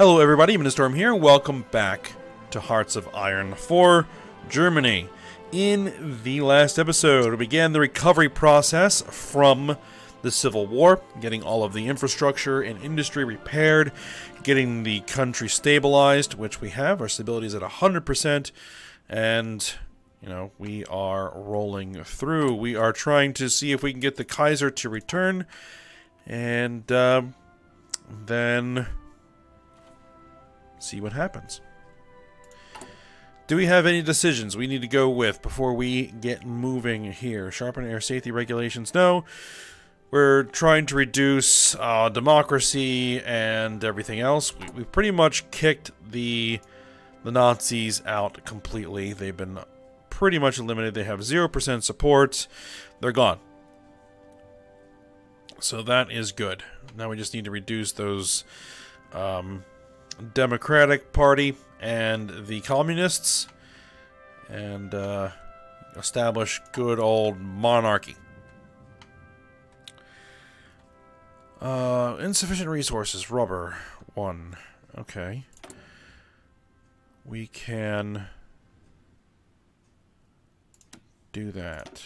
Hello everybody, Storm here. Welcome back to Hearts of Iron 4, Germany. In the last episode, we began the recovery process from the Civil War, getting all of the infrastructure and industry repaired, getting the country stabilized, which we have. Our stability is at 100%, and, you know, we are rolling through. We are trying to see if we can get the Kaiser to return, and then see what happens. Do we have any decisions we need to go with before we get moving here? Sharpen air safety regulations? No. We're trying to reduce democracy and everything else. We pretty much kicked the Nazis out completely. They've been pretty much eliminated. They have 0% support. They're gone. So that is good. Now we just need to reduce those Democratic Party and the Communists and establish good old monarchy. Insufficient resources. Rubber. 1. Okay. We can do that.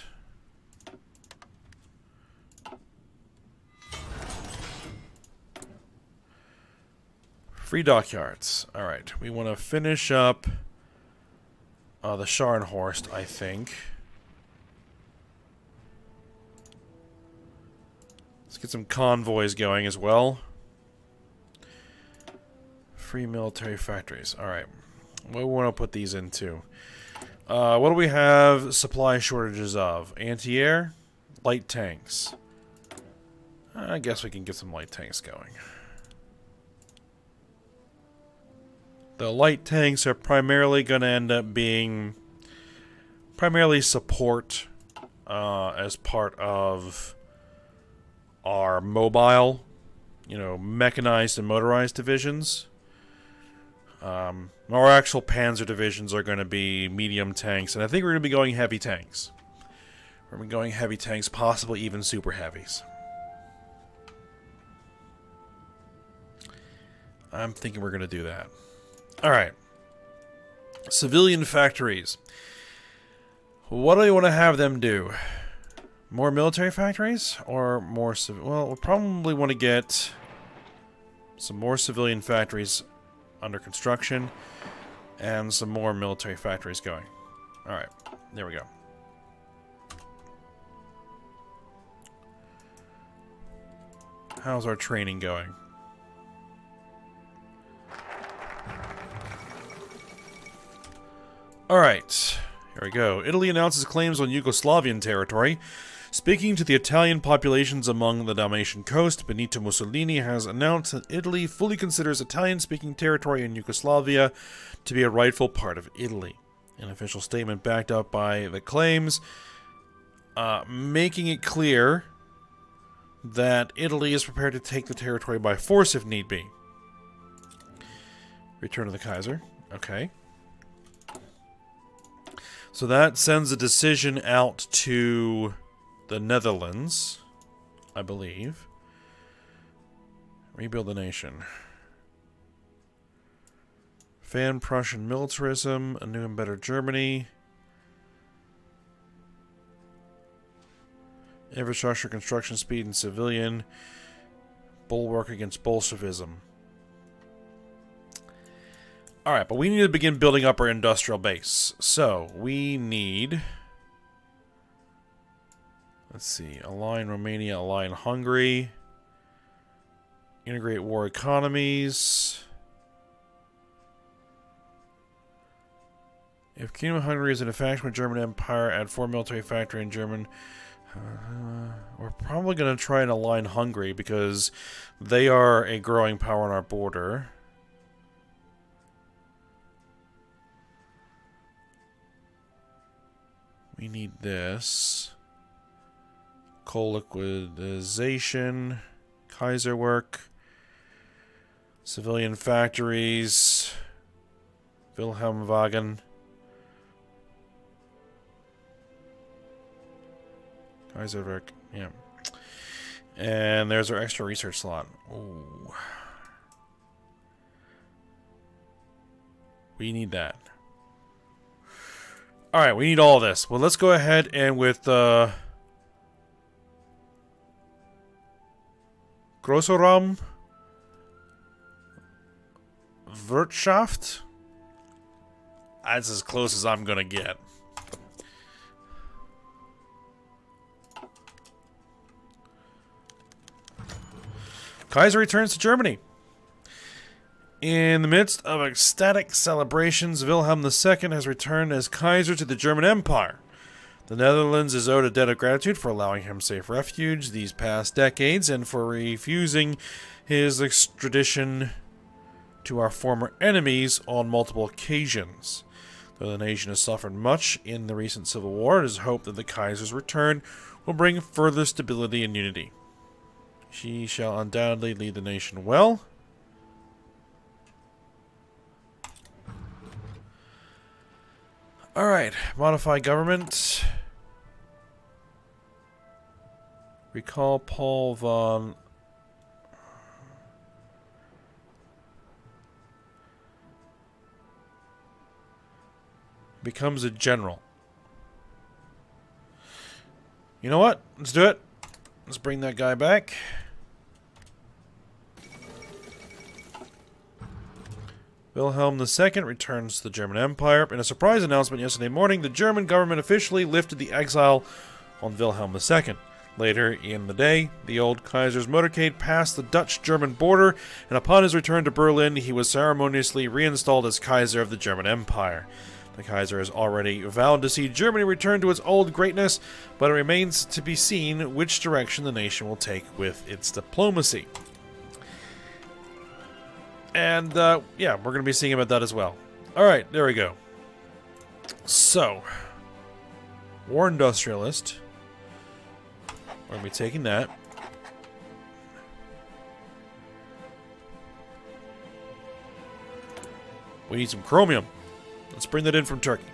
Free dockyards. Alright, we want to finish up the Scharnhorst, I think. Let's get some convoys going as well. Free military factories. Alright, what do we want to put these into? What do we have supply shortages of? Anti-air? Light tanks. I guess we can get some light tanks going. The light tanks are primarily going to end up being primarily support as part of our mobile, you know, mechanized and motorized divisions. Our actual panzer divisions are going to be medium tanks, and I think we're going to be going heavy tanks. We're going to be going heavy tanks, possibly even super heavies. I'm thinking we're going to do that. Alright. Civilian factories. What do you want to have them do? More military factories? Or more civil... Well, we'll probably want to get some more civilian factories under construction and some more military factories going. Alright. There we go. How's our training going? Alright, here we go. Italy announces claims on Yugoslavian territory. Speaking to the Italian populations among the Dalmatian coast, Benito Mussolini has announced that Italy fully considers Italian-speaking territory in Yugoslavia to be a rightful part of Italy. An official statement backed up by the claims, making it clear that Italy is prepared to take the territory by force if need be. Return of the Kaiser. Okay. So that sends a decision out to the Netherlands, I believe. Rebuild the nation. Fan Prussian militarism, a new and better Germany. Infrastructure, construction speed, and civilian. Bulwark against Bolshevism. Alright, but we need to begin building up our industrial base. So, we need... Let's see. Align Romania, align Hungary. Integrate war economies. If Kingdom of Hungary is in a faction with German Empire, add 4 military factory in German. We're probably going to try and align Hungary because they are a growing power on our border. We need this. Coal liquidization. Kaiser work. Civilian factories. Wilhelmwagen. Kaiser work. Yeah. And there's our extra research slot. Ooh. We need that. Alright, we need all this. Well, let's go ahead and with Grossoraum Wirtschaft. That's as close as I'm gonna get. Kaiser returns to Germany. In the midst of ecstatic celebrations, Wilhelm II has returned as Kaiser to the German Empire. The Netherlands is owed a debt of gratitude for allowing him safe refuge these past decades and for refusing his extradition to our former enemies on multiple occasions. Though the nation has suffered much in the recent civil war, it is hoped that the Kaiser's return will bring further stability and unity. She shall undoubtedly lead the nation well. Alright, modify government. Recall Paul von... becomes a general. You know what? Let's do it. Let's bring that guy back. Wilhelm II returns to the German Empire. In a surprise announcement yesterday morning, the German government officially lifted the exile on Wilhelm II. Later in the day, the old Kaiser's motorcade passed the Dutch-German border, and upon his return to Berlin, he was ceremoniously reinstalled as Kaiser of the German Empire. The Kaiser has already vowed to see Germany return to its old greatness, but it remains to be seen which direction the nation will take with its diplomacy. And, yeah, we're going to be seeing about that as well. Alright, there we go. So, War Industrialist. We're going to be taking that. We need some chromium. Let's bring that in from Turkey.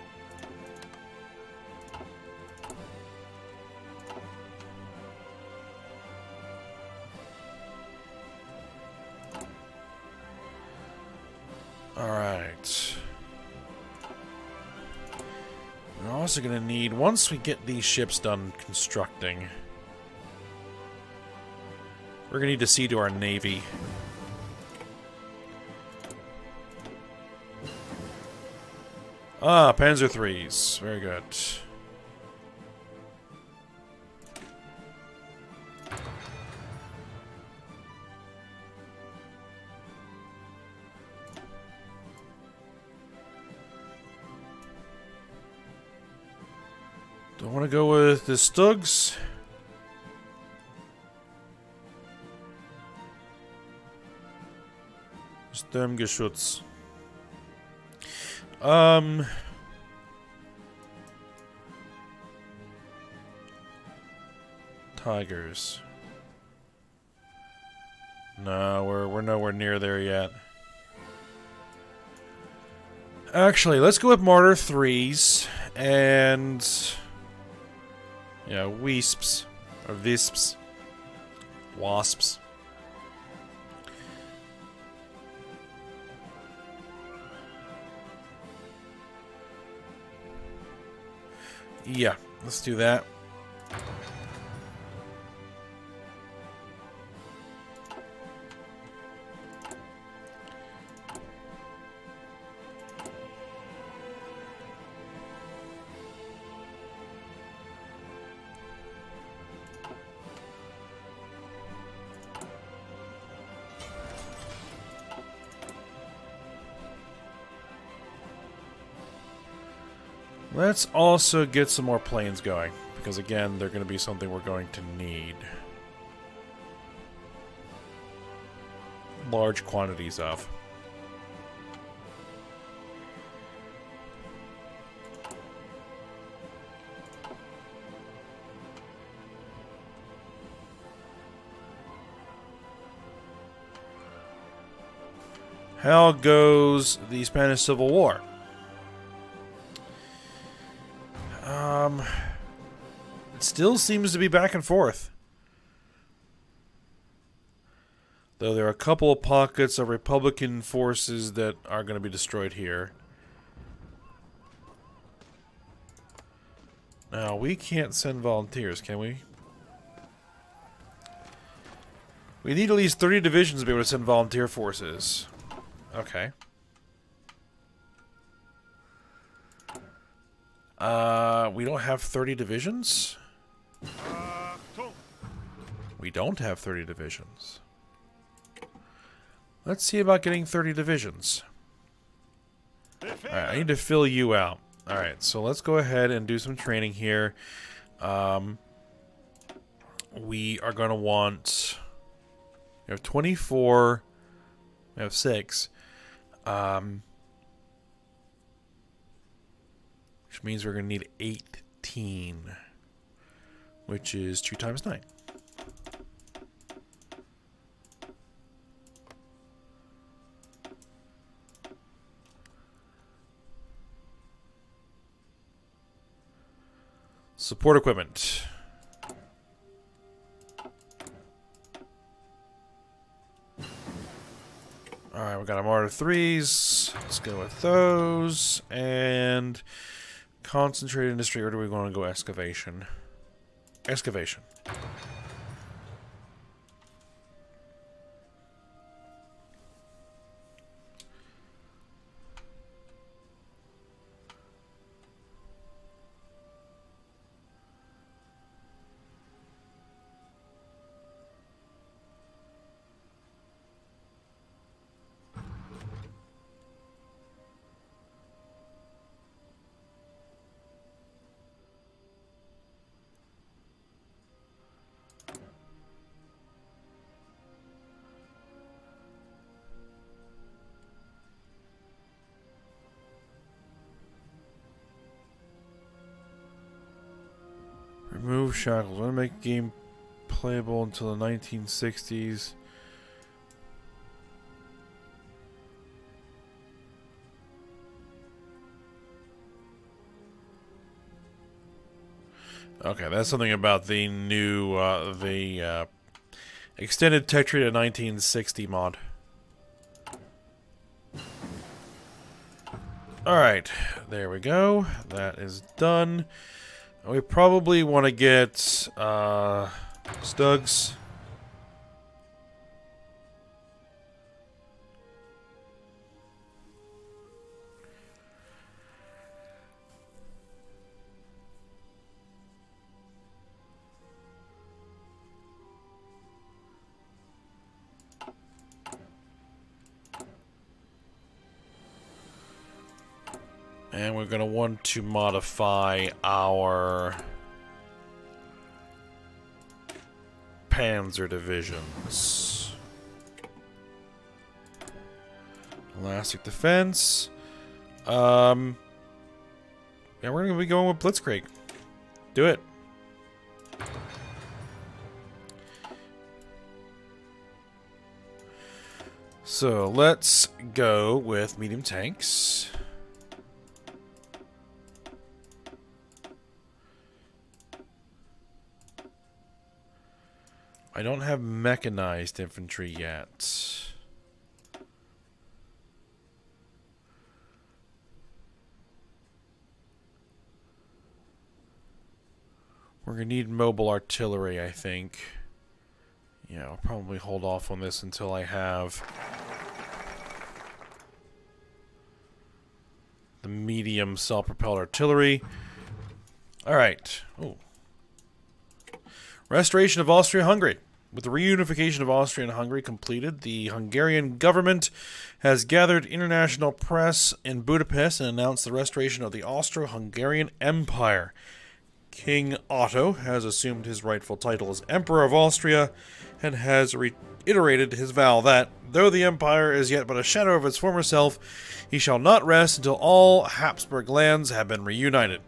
Alright. We're also going to need, once we get these ships done constructing, we're going to need to see to our navy. Ah, Panzer IIIs. Very good. Do I want to go with the Stugs? Sturmgeschütz. Tigers. No, we're nowhere near there yet. Actually, let's go with Martyr 3s and yeah, Wisps or Visps. Wasps. Yeah, let's do that. Let's also get some more planes going, because again, they're going to be something we're going to need large quantities of. How goes the Spanish Civil War? It still seems to be back and forth. Though there are a couple of pockets of Republican forces that are going to be destroyed here. Now, we can't send volunteers, can we? We need at least 30 divisions to be able to send volunteer forces. Okay. We don't have 30 divisions? We don't have 30 divisions. Let's see about getting 30 divisions. Alright, I need to fill you out. Alright, so let's go ahead and do some training here. We are going to want... We have 24. We have 6. Which means we're going to need 18. Which is 2 times 9. Support equipment. Alright, we got our Martyr 3s. Let's go with those. And concentrated industry, or do we want to go excavation? Excavation. Remove shackles. Want to make game playable until the 1960s. Okay, that's something about the new, extended tech tree to 1960 mod. Alright, there we go. That is done. We probably want to get Stugs. And we're going to want to modify our Panzer divisions. Elastic defense. Yeah, we're going to be going with Blitzkrieg. Do it. So let's go with medium tanks. I don't have mechanized infantry yet. We're gonna need mobile artillery, I think. Yeah, I'll probably hold off on this until I have the medium self-propelled artillery. Alright. Oh. Restoration of Austria-Hungary. With the reunification of Austria and Hungary completed, the Hungarian government has gathered international press in Budapest and announced the restoration of the Austro-Hungarian Empire. King Otto has assumed his rightful title as Emperor of Austria and has reiterated his vow that, though the empire is yet but a shadow of its former self, he shall not rest until all Habsburg lands have been reunited.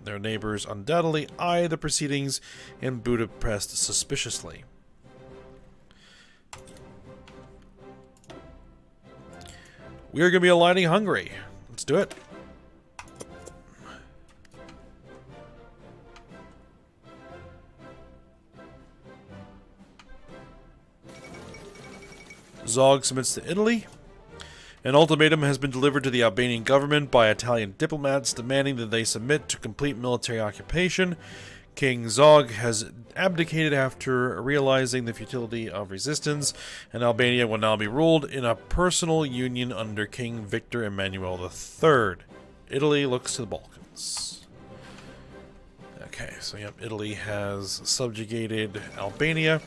Their neighbors undoubtedly eye the proceedings in Budapest suspiciously. We are going to be aligning Hungary. Let's do it. Zog submits to Italy. An ultimatum has been delivered to the Albanian government by Italian diplomats demanding that they submit to complete military occupation. King Zog has abdicated after realizing the futility of resistance, and Albania will now be ruled in a personal union under King Victor Emmanuel III. Italy looks to the Balkans. Okay, so yep, Italy has subjugated Albania.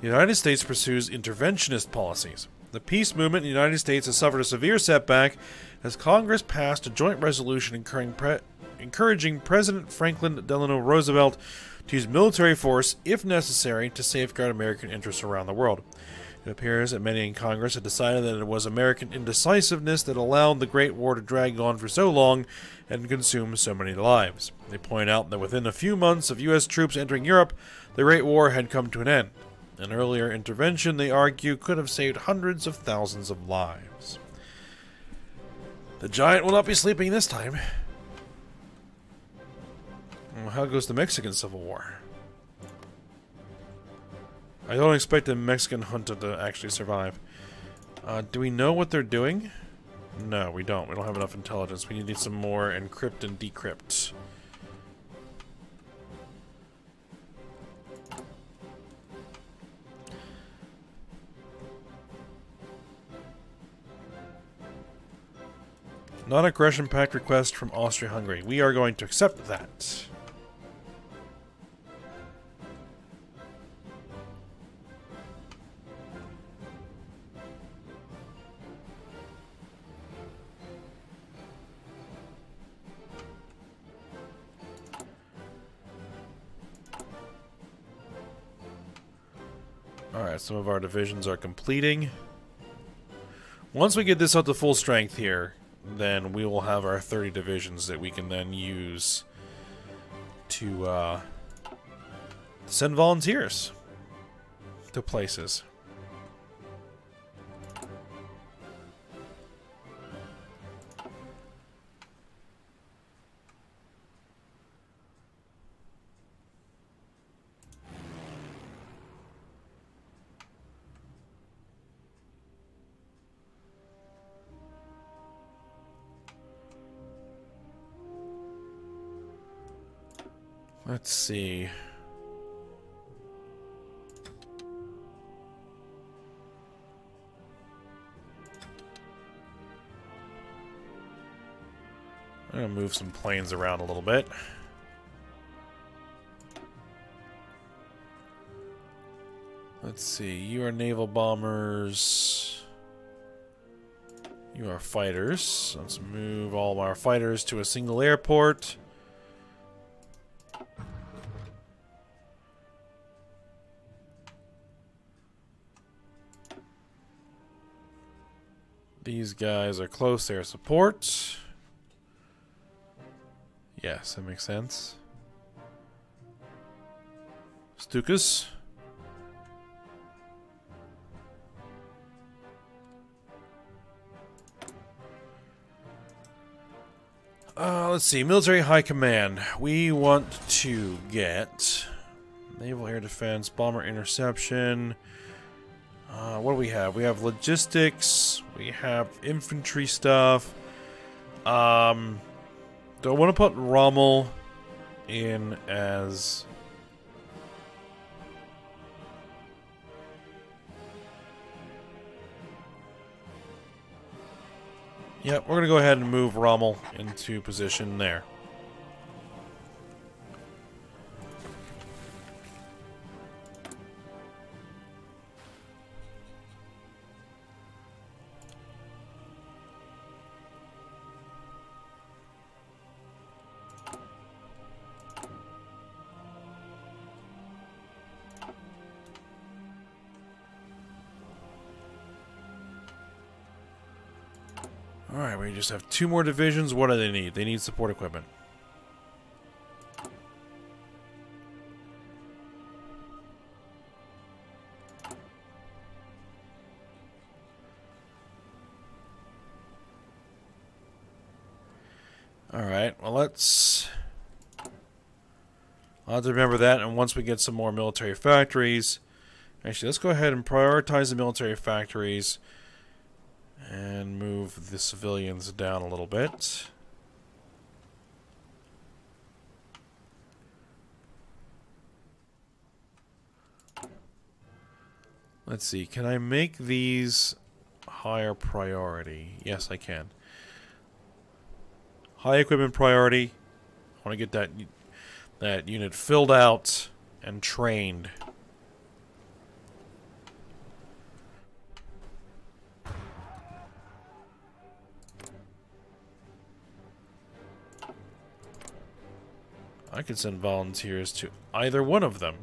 The United States pursues interventionist policies. The peace movement in the United States has suffered a severe setback as Congress passed a joint resolution encouraging President Franklin Delano Roosevelt to use military force, if necessary, to safeguard American interests around the world. It appears that many in Congress had decided that it was American indecisiveness that allowed the Great War to drag on for so long and consume so many lives. They point out that within a few months of U.S. troops entering Europe, the Great War had come to an end. An earlier intervention, they argue, could have saved hundreds of thousands of lives. The giant will not be sleeping this time. Well, how goes the Mexican Civil War? I don't expect the Mexican junta to actually survive. Do we know what they're doing? No, we don't. We don't have enough intelligence. We need some more encrypt and decrypt. Non-aggression pact request from Austria-Hungary. We are going to accept that. Alright, some of our divisions are completing. Once we get this up to full strength here, then we will have our 30 divisions that we can then use to send volunteers to places. Let's see. I'm going to move some planes around a little bit. Let's see. You are naval bombers. You are fighters. Let's move all of our fighters to a single airport. These guys are close air support. Yes, that makes sense. Stukas. Let's see. Military High Command. We want to get Naval Air Defense, Bomber Interception. What do we have? We have logistics. We have infantry stuff. Do I want to put Rommel in as... Yep, we're going to go ahead and move Rommel into position there. Alright, we just have 2 more divisions. What do they need? They need support equipment. Alright, well I'll have to remember that, and once we get some more military factories... Actually, let's go ahead and prioritize the military factories. And move the civilians down a little bit. Let's see, can I make these higher priority? Yes, I can. High equipment priority. I want to get that unit filled out and trained. I could send volunteers to either one of them.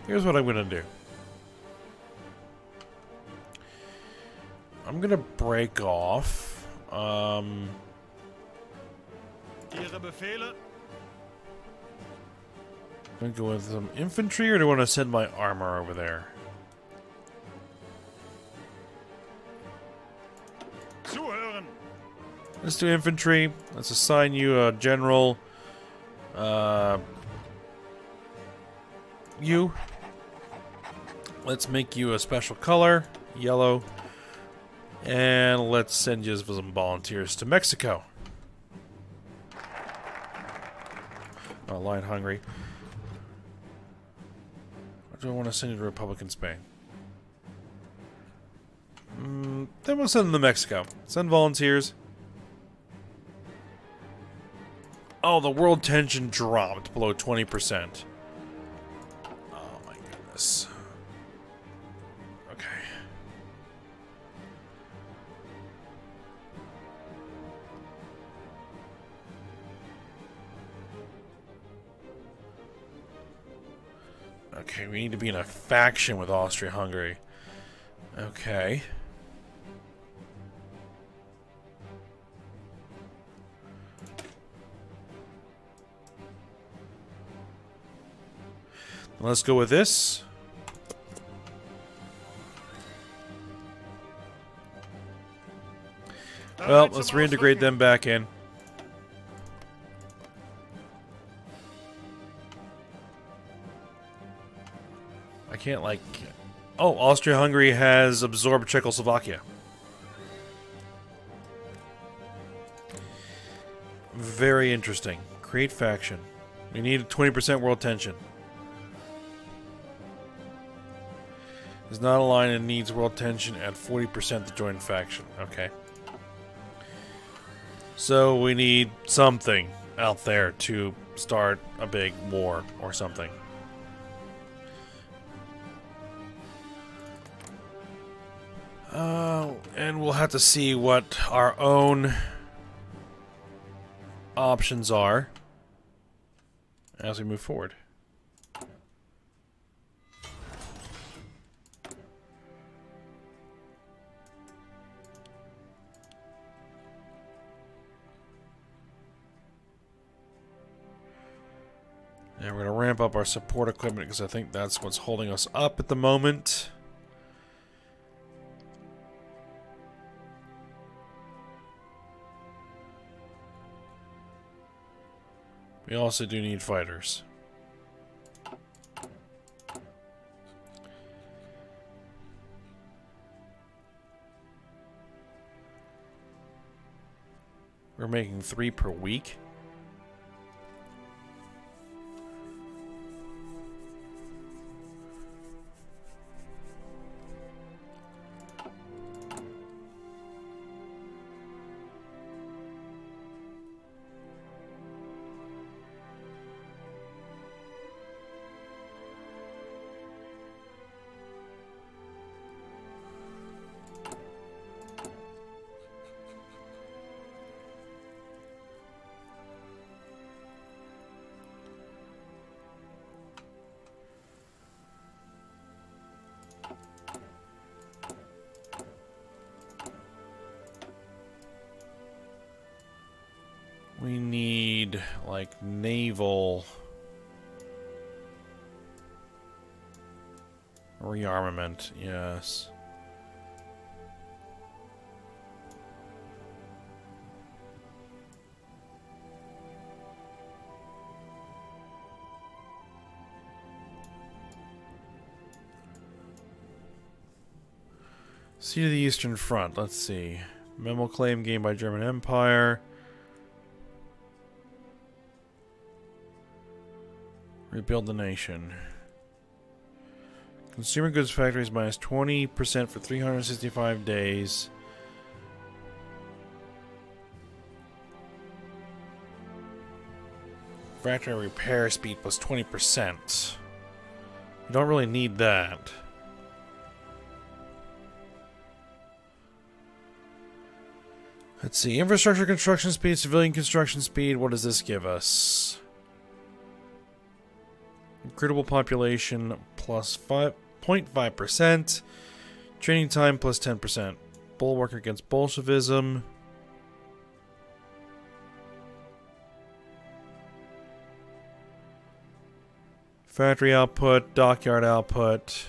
Here's what I'm going to do. I'm going to break off. Ihre Befehle? I'm going to go with some infantry, or do I want to send my armor over there? Zuhören! Let's do infantry. Let's assign you a general. Let's make you a special color, yellow. And let's send you some volunteers to Mexico. Oh, line hungry. Or do I want to send you to Republican Spain? Then we'll send them to Mexico. Send volunteers. Oh, the world tension dropped below 20%. Oh my goodness. Okay. Okay, we need to be in a faction with Austria-Hungary. Okay. Let's go with this. Well, let's reintegrate them back in. I can't, like... Oh, Austria-Hungary has absorbed Czechoslovakia. Very interesting. Create faction. We need 20% world tension. Is not aligned and needs world tension at 40% to join faction. Okay. So we need something out there to start a big war or something. And we'll have to see what our own options are as we move forward. And we're going to ramp up our support equipment because I think that's what's holding us up at the moment. We also do need fighters. We're making 3 per week. We need, like, naval Rearmament, yes. Sea to the Eastern Front, let's see. Memo claim gained by German Empire. Rebuild the nation. Consumer goods factories minus 20% for 365 days. Factory repair speed plus 20%. You don't really need that. Let's see. Infrastructure construction speed, civilian construction speed. What does this give us? Incredible population plus 0.5%. Training time plus 10%. Bulwark against Bolshevism. Factory output, dockyard output.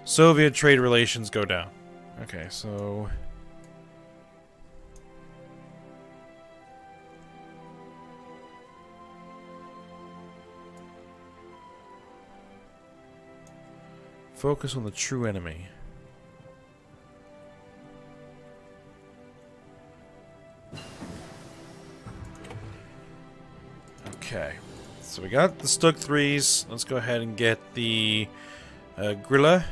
Soviet trade relations go down. Okay, so... focus on the true enemy. Okay. So we got the Stug 3s. Let's go ahead and get the Grilla.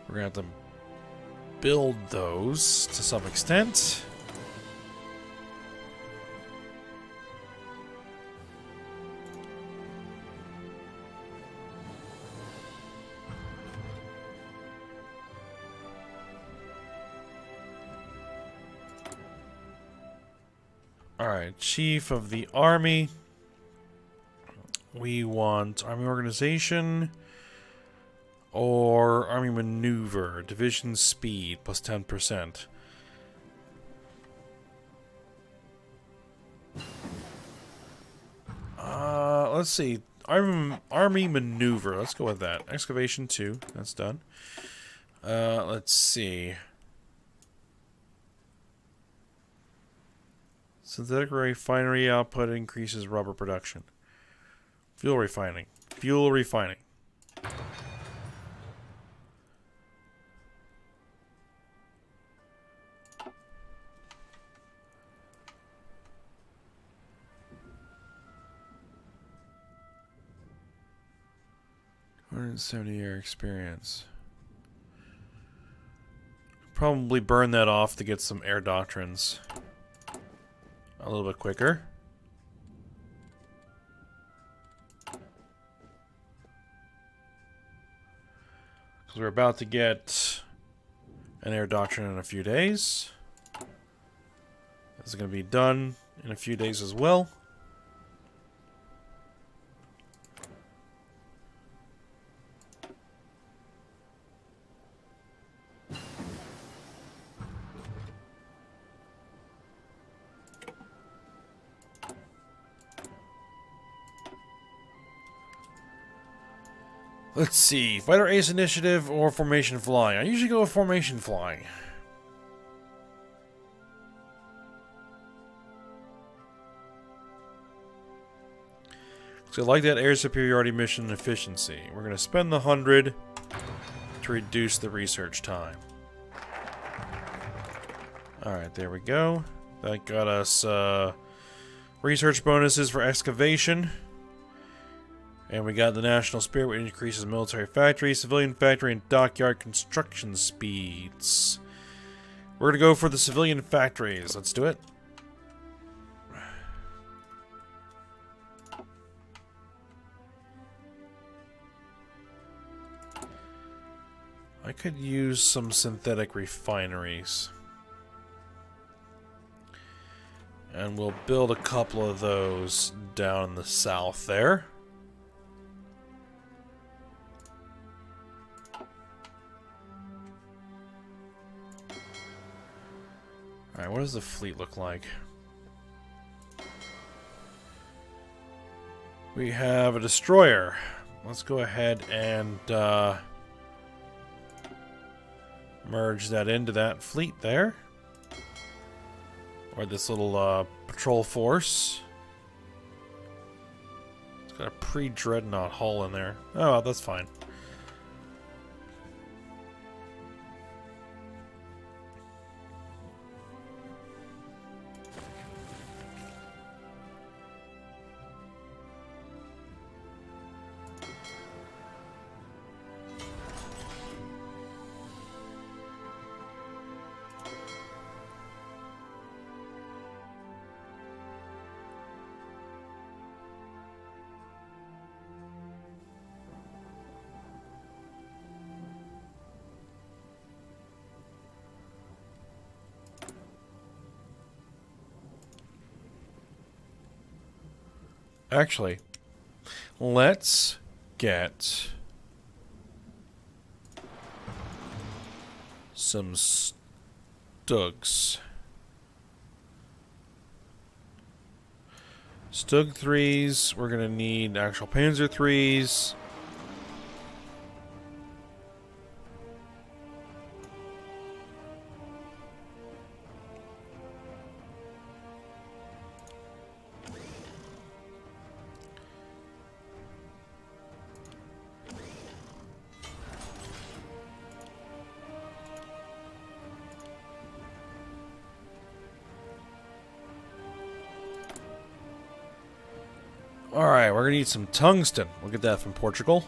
We're going to have to build those to some extent. Alright, Chief of the Army. We want Army Organization or Army Maneuver. Division Speed plus 10%. Let's see. Army Maneuver. Let's go with that. Excavation 2. That's done. Let's see. Synthetic refinery output increases rubber production. Fuel refining. Fuel refining. $170-year experience. Probably burn that off to get some air doctrines a little bit quicker. Because we're about to get an air doctrine in a few days. This is going to be done in a few days as well. Let's see. Fighter Ace Initiative or Formation Flying. I usually go with Formation Flying. So I like that air superiority mission efficiency. We're going to spend the 100 to reduce the research time. Alright, there we go. That got us research bonuses for excavation. And we got the National Spirit, which increases military factory, civilian factory, and dockyard construction speeds. We're going to go for the civilian factories. Let's do it. I could use some synthetic refineries. And we'll build a couple of those down in the south there. Alright, what does the fleet look like? We have a destroyer. Let's go ahead and merge that into that fleet there. Or this little patrol force. It's got a pre-dreadnought hull in there. Oh, that's fine. Actually, let's get some Stugs. Stug 3s. We're going to need actual Panzer 3s. Alright, we're gonna need some tungsten. We'll get that from Portugal.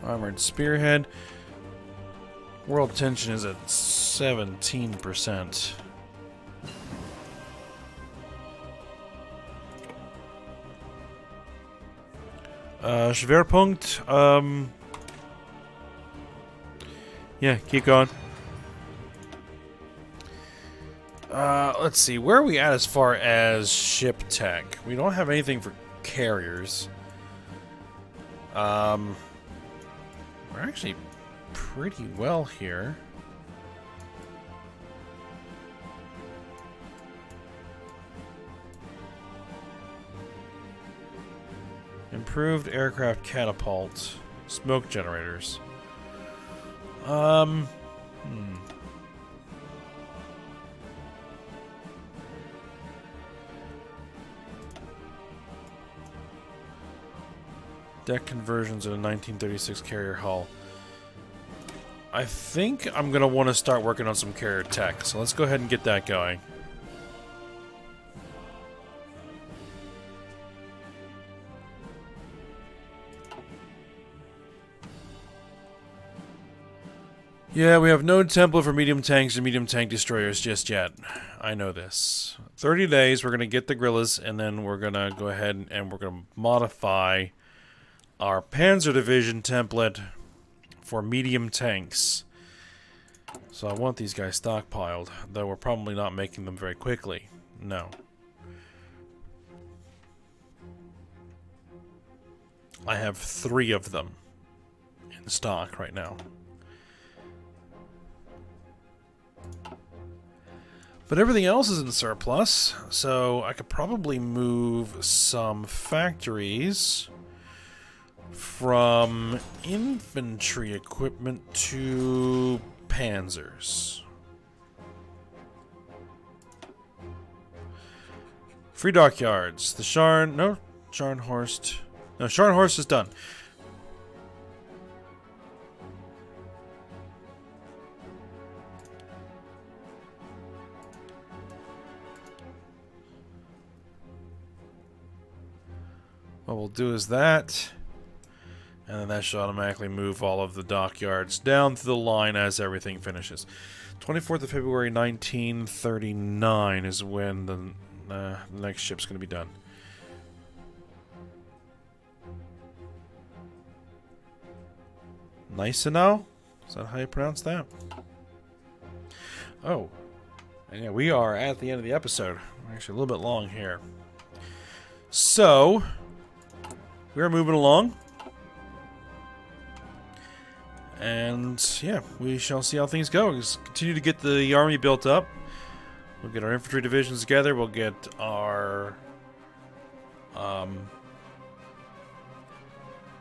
Armored spearhead. World tension is at 17%. Schwerpunkt. Yeah, keep going. Let's see. Where are we at as far as ship tech? We don't have anything for carriers. We're actually pretty well here. Improved aircraft catapult. Smoke generators. Deck conversions in a 1936 carrier hull. I think I'm going to want to start working on some carrier tech, so let's go ahead and get that going. Yeah, we have no template for medium tanks and medium tank destroyers just yet. I know this. 30 days, we're going to get the Guerrillas, and then we're going to go ahead and we're going to modify our Panzer Division template for medium tanks. So I want these guys stockpiled, though we're probably not making them very quickly. No. I have 3 of them in stock right now. But everything else is in surplus, so I could probably move some factories from infantry equipment to panzers. Free dockyards. The Scharnhorst. No, Scharnhorst is done. What we'll do is that, and then that should automatically move all of the dockyards down to the line as everything finishes. 24th of February 1939 is when the next ship's going to be done. Gneisenau? Is that how you pronounce that? Oh. And yeah, we are at the end of the episode. We're actually a little bit long here. So, we're moving along. And, yeah, we shall see how things go. Just continue to get the army built up. We'll get our infantry divisions together. We'll get our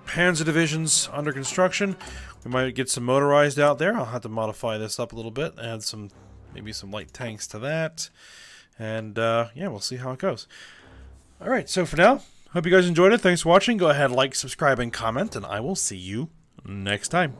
panzer divisions under construction. We might get some motorized out there. I'll have to modify this up a little bit. Add some, maybe some light tanks to that. And, yeah, we'll see how it goes. Alright, so for now, hope you guys enjoyed it. Thanks for watching. Go ahead, like, subscribe, and comment, and I will see you next time.